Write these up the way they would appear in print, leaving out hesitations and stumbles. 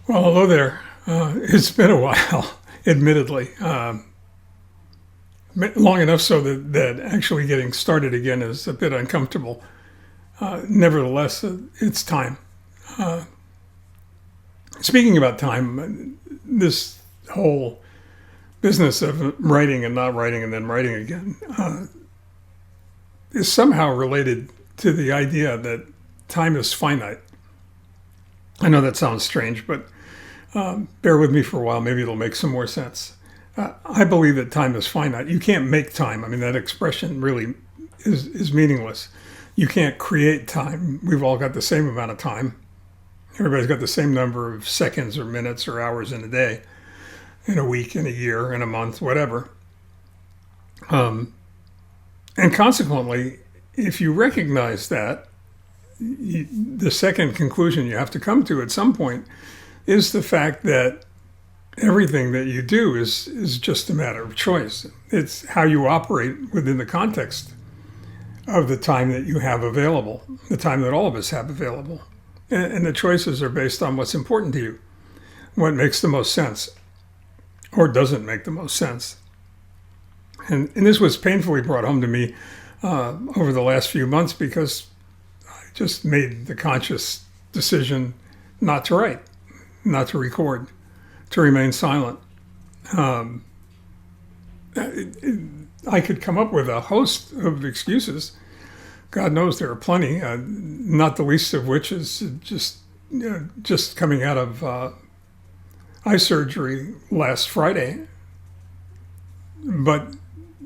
Well, hello there. It's been a while, admittedly. Long enough so that actually getting started again is a bit uncomfortable. Nevertheless, it's time. Speaking about time, this whole business of writing and not writing and then writing again is somehow related to the idea that time is finite. I know that sounds strange, but bear with me for a while. Maybe it'll make some more sense. I believe that time is finite. You can't make time. I mean, that expression really is meaningless. You can't create time. We've all got the same amount of time. Everybody's got the same number of seconds or minutes or hours in a day, in a week, in a year, in a month, whatever. And consequently, if you recognize that, the second conclusion you have to come to at some point is the fact that everything that you do is just a matter of choice. It's how you operate within the context of the time that you have available, the time that all of us have available. And the choices are based on what's important to you, what makes the most sense or doesn't make the most sense. And this was painfully brought home to me over the last few months because I just made the conscious decision not to write, not to record, to remain silent. I could come up with a host of excuses. God knows there are plenty, not the least of which is just coming out of eye surgery last Friday. But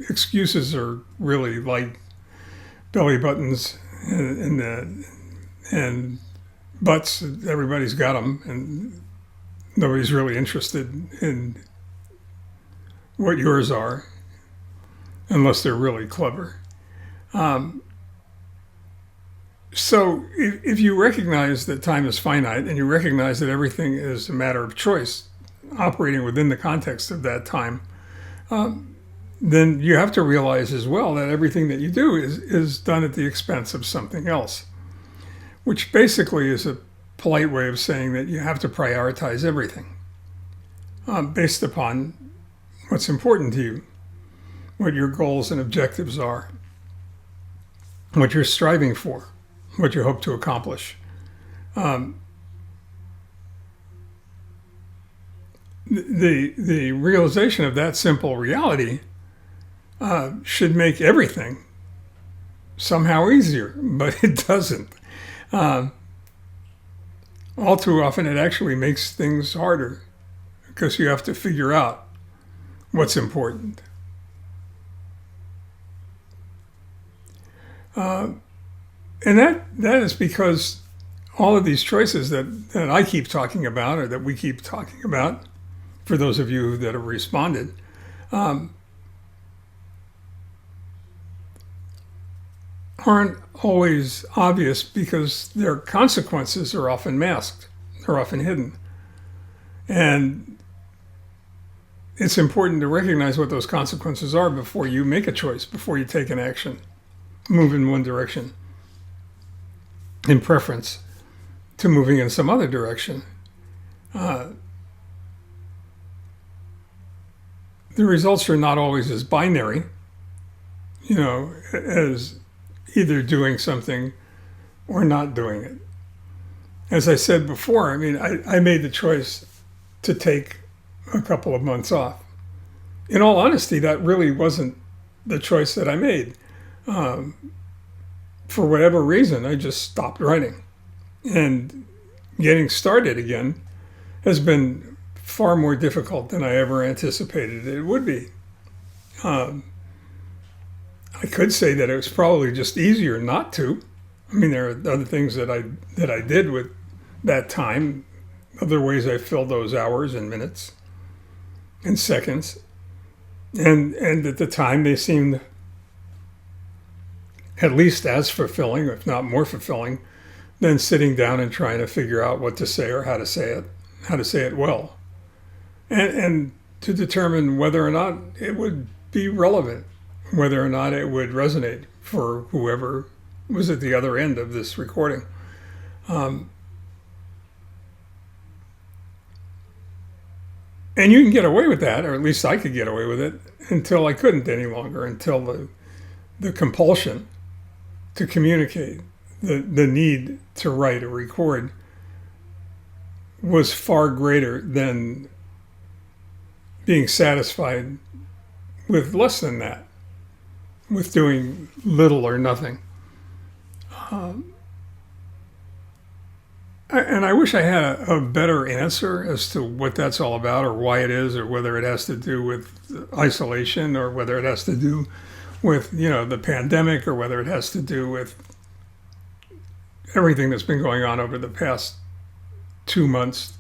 excuses are really like belly buttons and butts. Everybody's got them, and nobody's really interested in what yours are unless they're really clever. So if you recognize that time is finite and you recognize that everything is a matter of choice, operating within the context of that time, then you have to realize as well that everything that you do is done at the expense of something else, which basically is a polite way of saying that you have to prioritize everything based upon what's important to you, what your goals and objectives are, what you're striving for, what you hope to accomplish. The realization of that simple reality should make everything somehow easier, but it doesn't. All too often, it actually makes things harder because you have to figure out what's important. And that is because all of these choices that I keep talking about, or that we keep talking about, for those of you that have responded, aren't always obvious because their consequences are often masked, they're often hidden. And it's important to recognize what those consequences are before you make a choice, before you take an action, move in one direction, in preference to moving in some other direction. The results are not always as binary, as either doing something or not doing it. As I said before, I mean, I made the choice to take a couple of months off. In all honesty, that really wasn't the choice that I made. For whatever reason, I just stopped writing. And getting started again has been far more difficult than I ever anticipated it would be. I could say that it was probably just easier not to. I mean, there are other things that I did with that time, other ways I filled those hours and minutes and seconds. And at the time, they seemed at least as fulfilling, if not more fulfilling, than sitting down and trying to figure out what to say or how to say it well. And to determine whether or not it would be relevant, whether or not it would resonate for whoever was at the other end of this recording. And you can get away with that, or at least I could get away with it, until I couldn't any longer, until the compulsion to communicate, the need to write or record was far greater than being satisfied with less than that, with doing little or nothing. And I wish I had a better answer as to what that's all about, or why it is, or whether it has to do with isolation, or whether it has to do with, the pandemic, or whether it has to do with everything that's been going on over the past 2 months,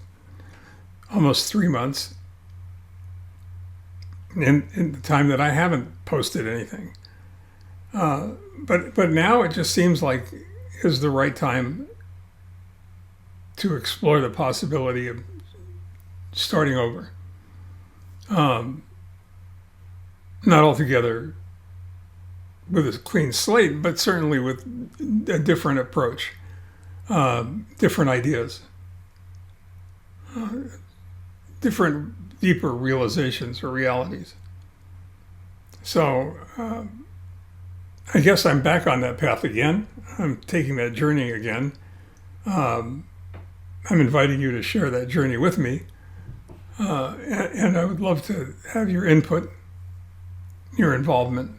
almost 3 months, in the time that I haven't posted anything. But now it just seems like is the right time to explore the possibility of starting over. Not altogether with a clean slate, but certainly with a different approach, different ideas, different, deeper realizations or realities. So I guess I'm back on that path again. I'm taking that journey again. I'm inviting you to share that journey with me. And I would love to have your input, your involvement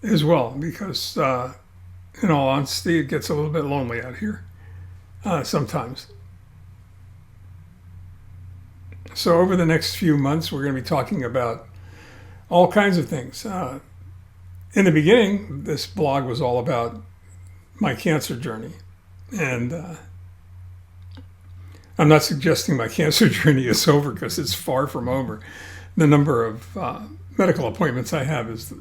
as well, because in all honesty, it gets a little bit lonely out here sometimes. So over the next few months, we're going to be talking about all kinds of things. In the beginning, this blog was all about my cancer journey. And I'm not suggesting my cancer journey is over, because it's far from over. The number of medical appointments I have is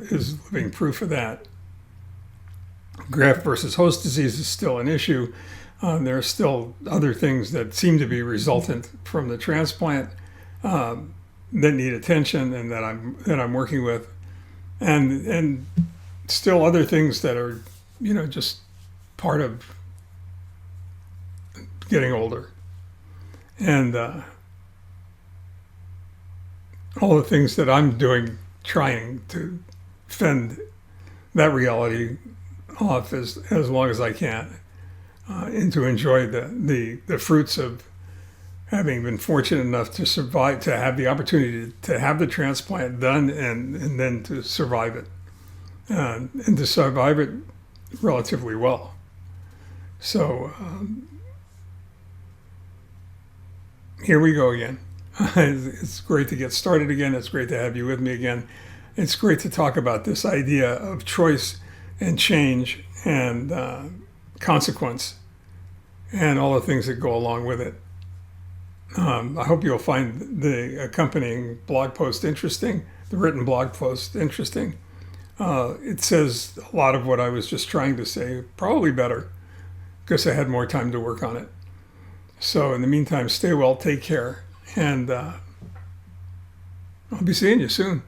living proof of that. Graft versus host disease is still an issue. There are still other things that seem to be resultant from the transplant that need attention, and that I'm working with, and still other things that are just part of getting older, and all the things that I'm doing, trying to fend that reality off as long as I can, and to enjoy the fruits of having been fortunate enough to survive, to have the opportunity to have the transplant done, and then to survive it, and to survive it relatively well. So here we go again. It's great to get started again. It's great to have you with me again. It's great to talk about this idea of choice and change and consequence and all the things that go along with it. I hope you'll find the accompanying blog post interesting, the written blog post interesting. It says a lot of what I was just trying to say, probably better, because I had more time to work on it. So in the meantime, stay well, take care, and I'll be seeing you soon.